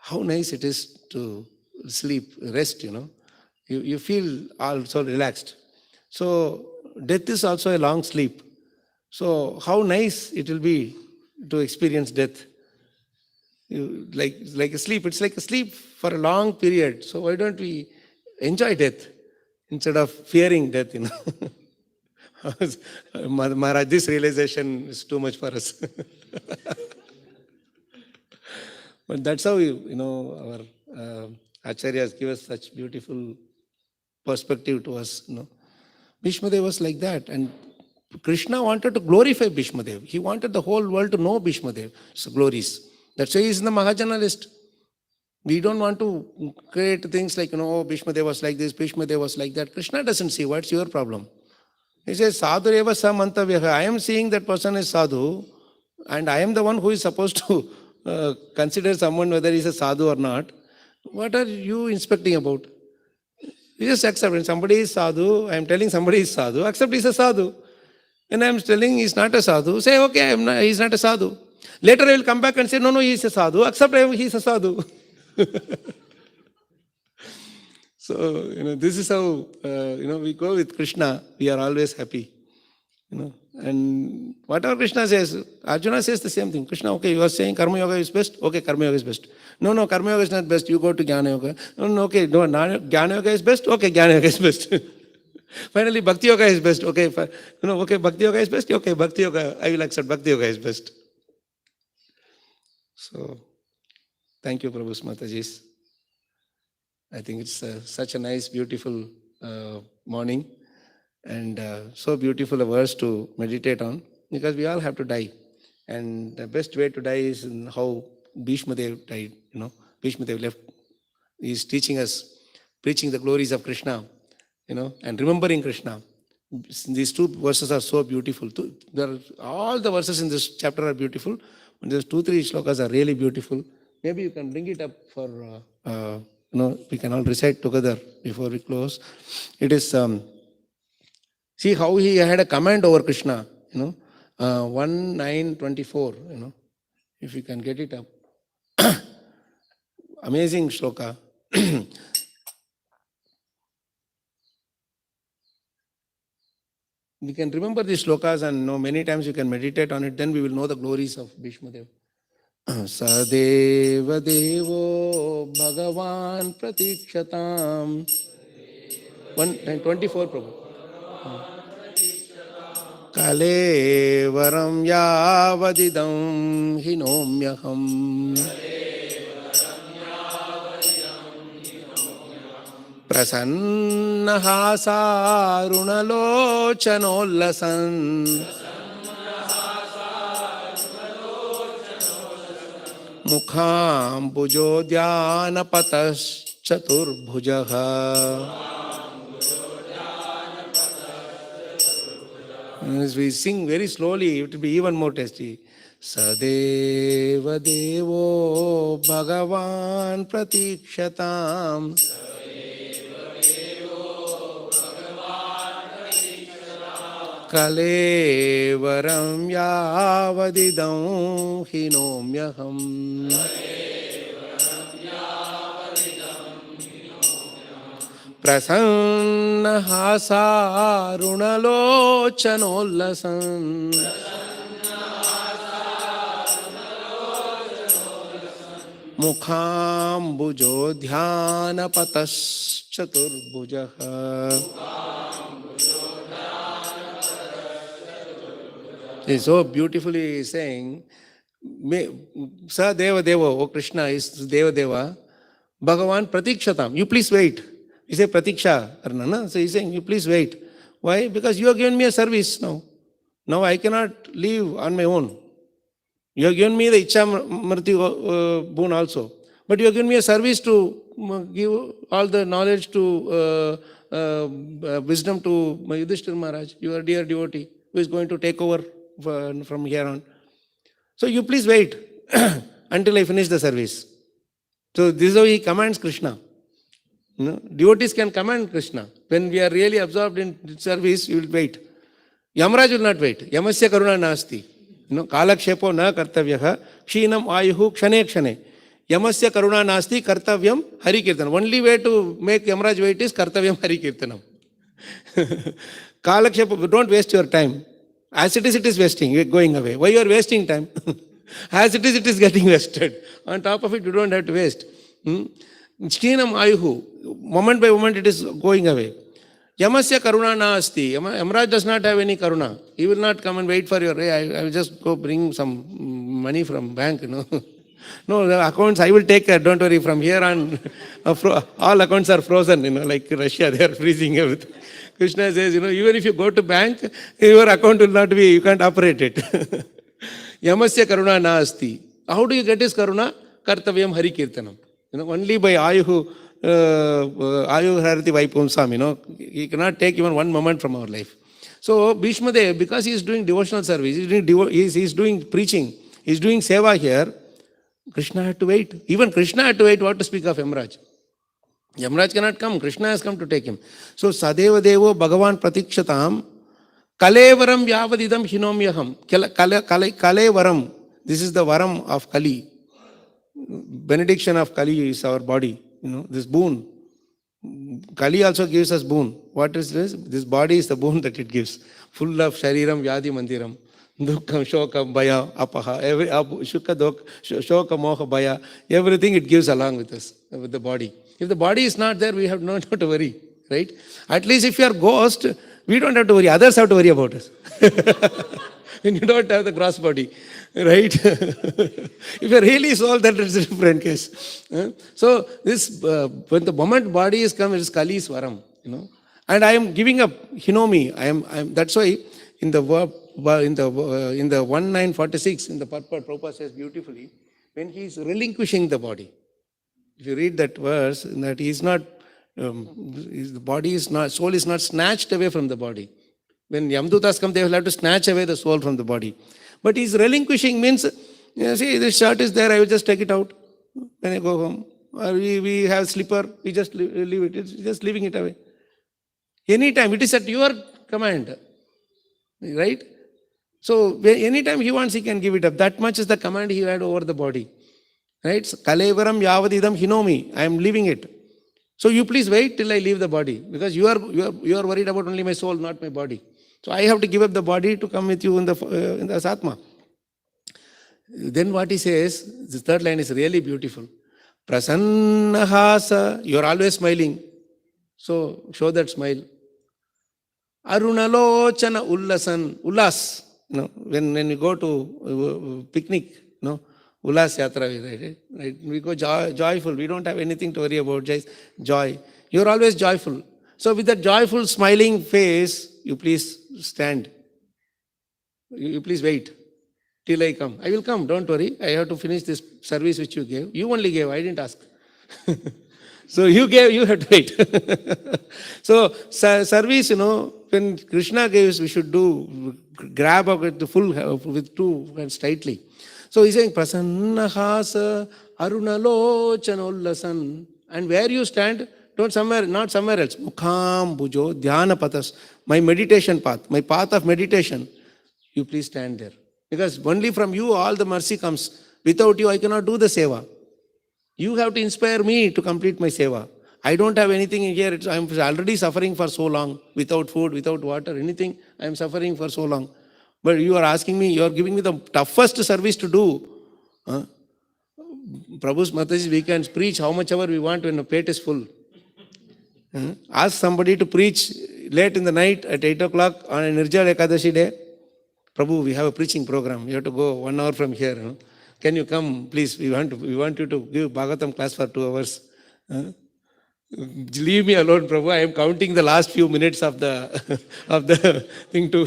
how nice it is to sleep, rest. You feel also relaxed. So death is also a long sleep. So how nice it will be to experience death. Like a sleep. It's like a sleep for a long period. So why don't we enjoy death instead of fearing death? Maharaj, this realization is too much for us. But that's how our acharyas give us such beautiful perspective to us. Bhishmadev was like that, and Krishna wanted to glorify Bhishmadev. He wanted the whole world to know Bhishmadev's glories. That's why he's in the Mahajana list. We don't want to create things like, Bhishmadev was like this, Bhishmadev was like that. Krishna doesn't see. What's your problem? He says, Sadhu eva sa mantavyaha. I am seeing that person is sadhu, and I am the one who is supposed to consider someone whether he is a sadhu or not. What are you inspecting about? You just accept. When somebody is sadhu, I am telling somebody is sadhu, accept he is a sadhu. When I am telling he is not a sadhu, say, okay, he is not a sadhu. Later I will come back and say, no, he is a sadhu, accept he is a sadhu. So, this is how, we go with Krishna. We are always happy. And whatever Krishna says, Arjuna says the same thing. Krishna, okay, you are saying Karma Yoga is best? Okay, Karma Yoga is best. No, Karma Yoga is not best. You go to Jnana Yoga. No, okay, Jnana Yoga is best? Okay, Jnana Yoga is best. Finally, Bhakti Yoga is best. Okay, okay, Bhakti Yoga is best. Okay, Bhakti Yoga, I will accept Bhakti Yoga is best. So, thank you, Prabhu's Matajis. I think it's such a nice, beautiful morning, and so beautiful a verse to meditate on, because we all have to die. And the best way to die is in how Bhishmadev died. Bhishmadev left. He is teaching us, preaching the glories of Krishna, and remembering Krishna. These two verses are so beautiful. All the verses in this chapter are beautiful, but there's 2-3 shlokas are really beautiful. Maybe you can bring it up for, we can all recite together before we close. It is, see how he had a command over Krishna, 1:9:24, if you can get it up. Amazing shloka. We can remember these shlokas and many times you can meditate on it, then we will know the glories of Bhishmadev. Sadeva Devo Bhagavan Pratikshatam. 1:24, Prabhu. Kale varam yavadidam hinomyaham. Prasannahasarunalochanollasan. Mukham bujodhyana patas chaturbhujaha. As we sing very slowly, it will be even more tasty. Sadeva Devo Bhagavan Pratikshatam. Kalevaram yavadidam hinomyaham. प्रसन्नहासारुणलोचनोल्लसन् मुखाम्बुजोध्यानपतश्चतुर्भुजः. He's so beautifully saying, Sa Deva Deva, O Krishna is Deva Deva, Bhagavan Pratikshatam, you please wait. He say Pratiksha, Arna, so he's saying, you please wait. Why? Because you have given me a service now. Now I cannot live on my own. You have given me the Ichha Mrti boon also. But you have given me a service to give all the knowledge to wisdom to Yudhishthira Maharaj, your dear devotee, who is going to take over from here on. So you please wait until I finish the service. So this is how he commands Krishna. Devotees can command Krishna. When we are really absorbed in service, you will wait. Yamaraj will not wait. Yamasya karuna nasti. Kalakshepo na kartavyaha kshinam ayuhu kshane kshane. Yamasya karuna nasti kartavyam hari kirtanam. Only way to make Yamaraj wait is kartavyam hari kirtanam. Kalakshepo, don't waste your time. As it is wasting, going away. Why you are wasting time? As it is getting wasted. On top of it, you don't have to waste. Kshinam ayuhu. Moment by moment, it is going away. Yamasya karuna naasti. Yamaraj does not have any karuna. He will not come and wait for your, I will just go bring some money from bank, No, the accounts, I will take care. Don't worry, from here on, all accounts are frozen, like Russia, they are freezing everything. Krishna says, even if you go to bank, your account will not be, you can't operate it. Yamasya karuna naasti. How do you get his karuna? Kartavyam hari kirtanam. Only by ayuhu harati vaipumsam, he cannot take even one moment from our life. So Bhishma Dev, because he is doing devotional service, he is doing preaching, he is doing seva here, Krishna had to wait. Even Krishna had to wait, what to speak of Yamaraj. Yamaraj cannot come, Krishna has come to take him. So Sadeva Devo Bhagavan Pratikshatam Kalevaram Yavadidam Hinomyaham. Kalevaram, this is the varam of Kali. Benediction of Kali is our body, this boon. Kali also gives us boon. What is this? This body is the boon that it gives. Full of Shariram Vyadi Mandiram. Dukkam, Shoka, Bhaya, Apaha, Shuka, Shoka, Moha, Bhaya, everything it gives along with us, with the body. If the body is not there, we have not to worry, right? At least if you are ghost, we don't have to worry. Others have to worry about us. When you don't have the gross body, right? If you are really soul, that is a different case. So this, when the moment body is come, it is Kali's varam, And I am giving up Hinomi. That's why in the verb, in the 1946, in the purport, Prabhupada says beautifully, when he is relinquishing the body. If you read that verse, that he is not, the body is not, soul is not snatched away from the body. When Yamdutas come, they will have to snatch away the soul from the body. But he is relinquishing means, see, this shirt is there, I will just take it out when I go home. Or we have slipper, we just leave it. It's just leaving it away. Anytime, it is at your command. Right? So, anytime he wants, he can give it up. That much is the command he had over the body. Right? Kalevaram yavadidam hinomi. I am leaving it. So, you please wait till I leave the body. Because you are worried about only my soul, not my body. So, I have to give up the body to come with you in the Satma. Then what he says, the third line is really beautiful. Prasannahasa. You are always smiling. So, show that smile. Arunalochana ullasan. Ullas. When you go to picnic, Ullas Yatra, right? We go joyful. We don't have anything to worry about. Just joy. You are always joyful. So with that joyful, smiling face, you please stand. You please wait till I come. I will come. Don't worry. I have to finish this service which you gave. You only gave. I didn't ask. So you gave. You have to wait. So service, when Krishna gives, we should grab up with the full, with two hands tightly. So he's saying, Prasannahasa Arunalochanollasan. And where you stand, not somewhere else. Mukham, Bhujo, Dhyana Patas. My meditation path, my path of meditation. You please stand there. Because only from you all the mercy comes. Without you, I cannot do the seva. You have to inspire me to complete my seva. I don't have anything in here. I'm already suffering for so long, without food, without water, anything. I'm suffering for so long. But you are asking me, you are giving me the toughest service to do. Huh? Prabhu's Mataji, we can preach how much ever we want when the plate is full. Ask somebody to preach late in the night at 8 o'clock on a Nirjala Ekadashi day. Prabhu, we have a preaching program. You have to go 1 hour from here. Can you come, please? We want you to give Bhagavatam class for 2 hours. Leave me alone, Prabhu. I am counting the last few minutes of the of the thing to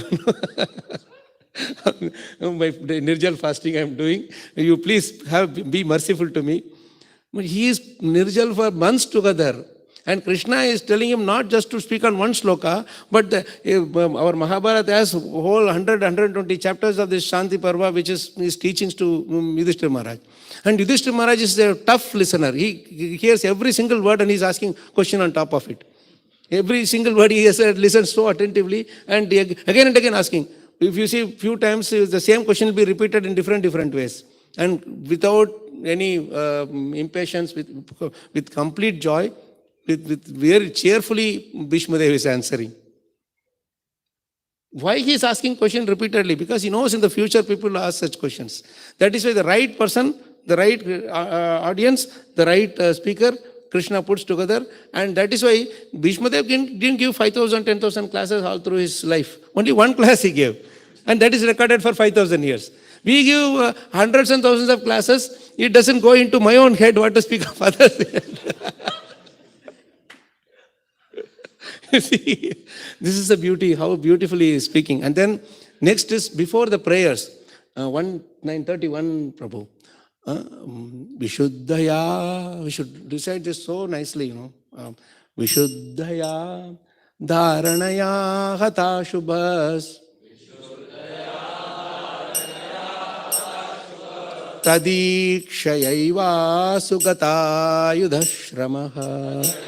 my Nirjal fasting I am doing. You please be merciful to me. But he is Nirjal for months together. And Krishna is telling him not just to speak on one sloka, but our Mahabharata has whole 120 chapters of this Shanti Parva, which is his teachings to Yudhishthira Maharaj. And Yudhishthira Maharaj is a tough listener. He hears every single word and he is asking question on top of it. Every single word he has listens so attentively and again and again asking. If you see few times, the same question will be repeated in different ways. And without any impatience, with complete joy, with very cheerfully, Bhishmadev is answering. Why he is asking question repeatedly? Because he knows in the future people will ask such questions. That is why the right person, the right audience, the right speaker, Krishna puts together. And that is why Bhishmadev didn't give 5,000, 10,000 classes all through his life. Only one class he gave. And that is recorded for 5,000 years. We give hundreds and thousands of classes. It doesn't go into my own head what to speak of others. You see, this is the beauty, how beautifully he is speaking. And then next is before the prayers, 931 Prabhu. Vishuddhaya, we should recite this so nicely, Vishuddhaya, Dharanaya, Hata Shubhas, Tadikshayaiva Sugata Yudhashramaha.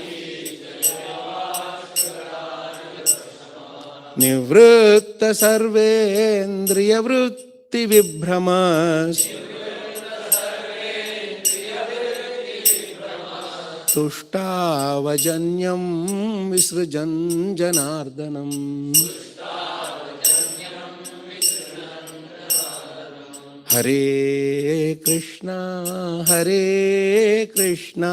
Nivritta sarvendriya vritti vibhramas Tushtavajanyam visrujan janardanam Hare Krishna, Hare Krishna,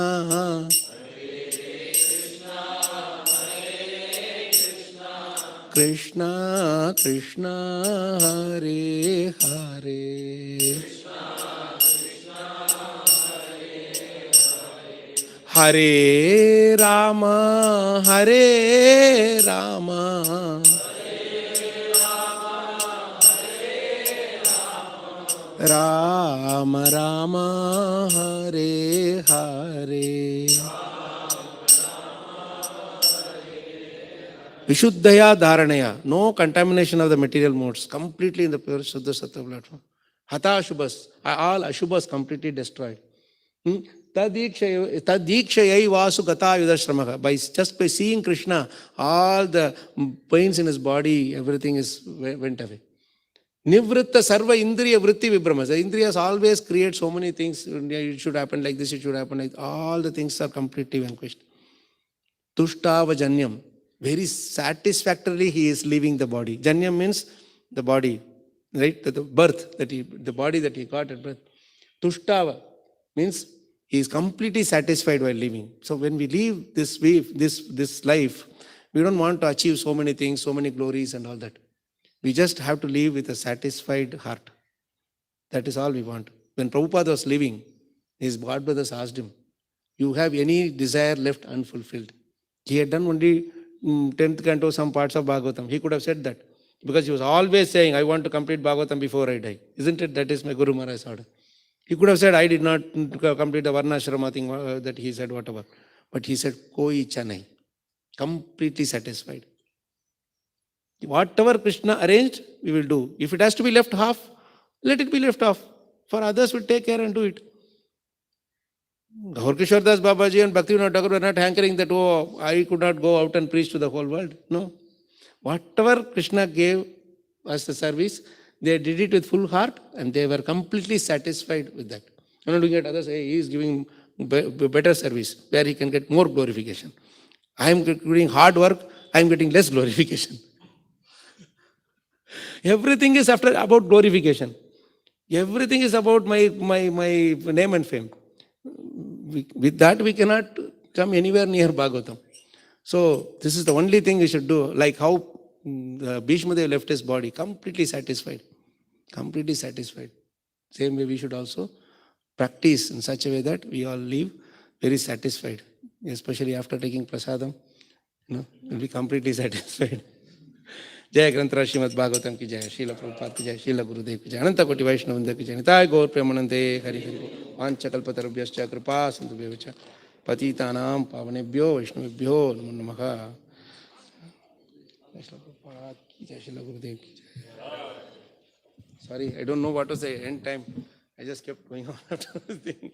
Krishna Krishna Hare Hare, Hare Rama, Hare Rama, Rama Rama Hare Hare. Vishuddhaya Dharanaya, no contamination of the material modes, completely in the pure Shuddha Sattva platform. Hata Ashubhas, all Ashubhas completely destroyed. Tadikshayai Vasu Gata Yudhashramaha. Just by seeing Krishna, all the pains in his body, everything went away. Nivritta Sarva Indriya Vritti Vibhramas. The Indriyas always create so many things. It should happen like this, it should happen like that. All the things are completely vanquished. Tushtava Janyam. Very satisfactorily he is leaving the body. Janyam means the body, right? The birth, the body that he got at birth. Tushtava means he is completely satisfied while living. So when we leave this life, we don't want to achieve so many things, so many glories and all that. We just have to live with a satisfied heart. That is all we want. When Prabhupada was living, his God brothers asked him, you have any desire left unfulfilled? He had done only 10th canto, some parts of Bhagavatam. He could have said that. Because he was always saying, I want to complete Bhagavatam before I die. Isn't it? That is my Guru Maharaj's order. He could have said, I did not complete the Varnashrama thing that he said, whatever. But he said, Koi chanai. Completely satisfied. Whatever Krishna arranged, we will do. If it has to be left half, let it be left off. For others, we'll take care and do it. Gaur Kishore Das Babaji and Bhaktivinoda Thakur were not hankering that, oh, I could not go out and preach to the whole world. No. Whatever Krishna gave as the service, they did it with full heart and they were completely satisfied with that. I'm not looking at others, hey, he is giving better service, where he can get more glorification. I am doing hard work, I am getting less glorification. Everything is about glorification. Everything is about my name and fame. With that, we cannot come anywhere near Bhagavatam. So this is the only thing we should do. Like how Bhishma Dev left his body completely satisfied. Completely satisfied. Same way we should also practice in such a way that we all live very satisfied. Especially after taking prasadam, we'll be completely satisfied. जय ग्रंथराज श्रीमद् भागवतम की जय, शील प्रभुपाद की जय, शील गुरुदेव की जय, अनंत कोटि वैष्णव वृंद की जय, निताय गौर प्रेमानंदे हरि हरि बोल। वाञ्छकल्पतरुभ्यश्च कृपा सिन्धुभ्यश्च पतितानां पावनेभ्यो वैष्णवेभ्यो नमो नमः। जय शील प्रभुपाद की जय, शील गुरुदेव की जय। Sorry, I don't know what to say. End time. I just kept going on after this thing.